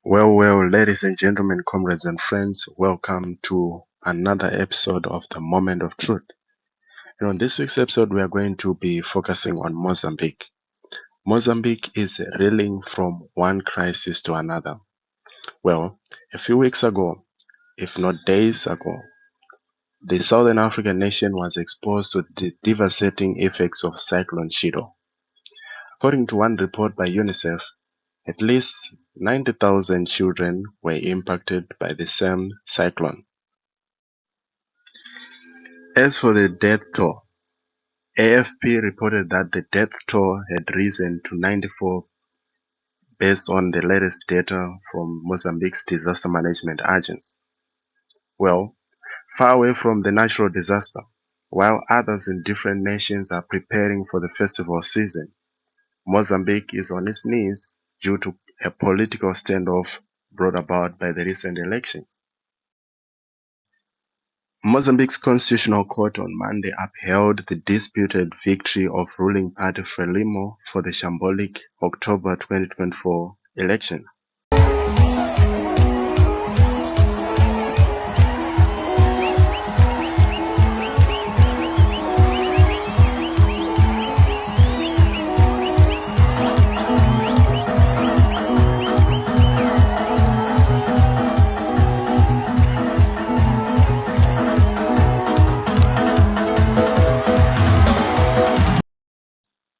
Well, ladies and gentlemen, comrades and friends, welcome to another episode of the Moment of Truth. And on this week's episode, we are going to be focusing on Mozambique. Mozambique is reeling from one crisis to another. Well, a few weeks ago, if not days ago, the Southern African nation was exposed to the devastating effects of Cyclone Chido. According to one report by UNICEF, at least 90,000 children were impacted by the same cyclone. As for the death toll, AFP reported that the death toll had risen to 94 based on the latest data from Mozambique's disaster management agency. Well, far away from the natural disaster, while others in different nations are preparing for the festival season, Mozambique is on its knees due to a political standoff brought about by the recent elections. Mozambique's constitutional court on Monday upheld the disputed victory of ruling party Frelimo for the shambolic October 2024 election.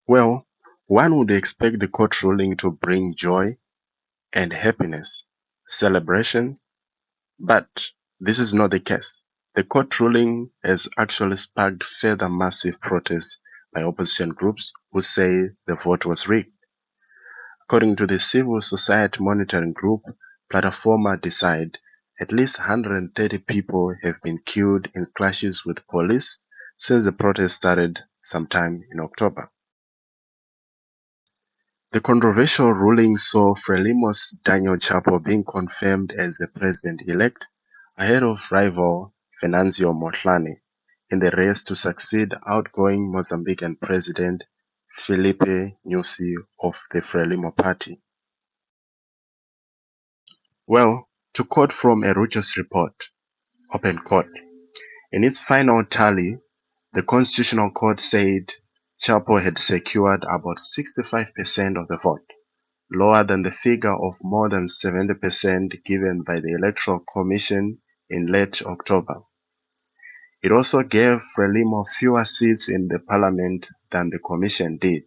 Well, one would expect the court ruling to bring joy and happiness, celebration, but this is not the case. The court ruling has actually sparked further massive protests by opposition groups who say the vote was rigged. According to the civil society monitoring group Plataforma Decide, at least 130 people have been killed in clashes with police since the protest started sometime in October. The controversial ruling saw Frelimo's Daniel Chapo being confirmed as the president-elect ahead of rival Venancio Motlane in the race to succeed outgoing Mozambican President Filipe Nyusi of the Frelimo party. Well, to quote from a Reuters report, open court, in its final tally, the Constitutional Court said Chapo had secured about 65% of the vote, lower than the figure of more than 70% given by the Electoral Commission in late October. It also gave Frelimo fewer seats in the parliament than the Commission did,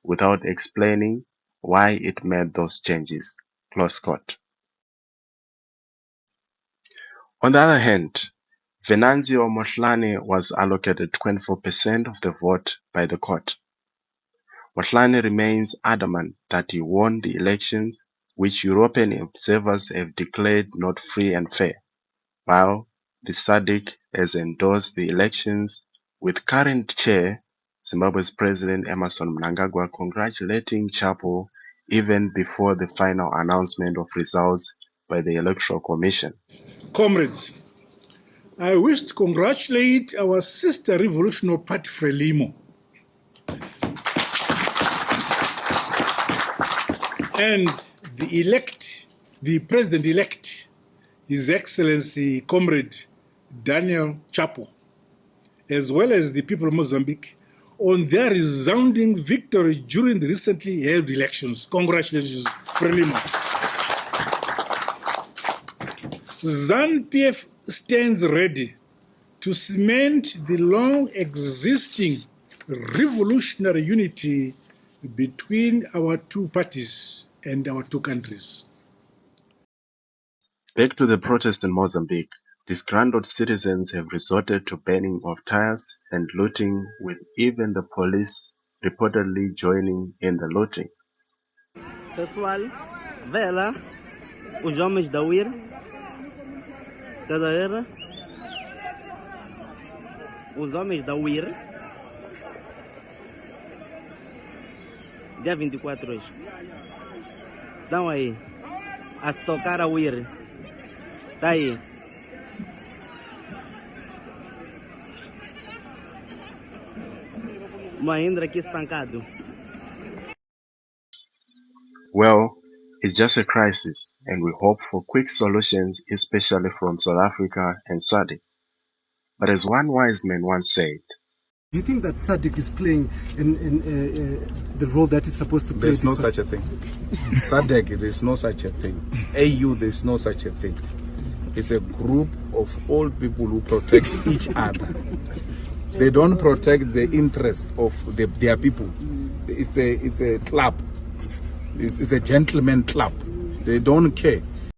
without explaining why it made those changes. Close quote. On the other hand, Venancio Motlane was allocated 24% of the vote by the court. Motlane remains adamant that he won the elections, which European observers have declared not free and fair, while the SADC has endorsed the elections, with current chair, Zimbabwe's President Emmerson Mnangagwa, congratulating Chapo even before the final announcement of results by the Electoral Commission. Comrades, I wish to congratulate our sister revolutionary party Frelimo and the president-elect, His Excellency Comrade Daniel Chapo, as well as the people of Mozambique, on their resounding victory during the recently held elections. Congratulations, Frelimo. ZANU-PF stands ready to cement the long-existing revolutionary unity between our two parties and our two countries. Back to the protest in Mozambique, disgruntled citizens have resorted to burning of tires and looting, with even the police reportedly joining in the looting. Pessoal, vê lá os homens da UIR, estás a ver? Os homens da UIR, dia 24 hoje, estão aí a tocar a UIR, está aí. Mahindra aqui espancado. Well, It's just a crisis, and we hope for quick solutions, especially from South Africa and SADC. But as one wise man once said, do you think that SADC is playing in the role that it's supposed to play? There's no such a thing. SADC, there's no such a thing. AU, there's no such a thing. It's a group of all people who protect each other. They don't protect the interest of their people. It's a club. It's a gentleman club. They don't care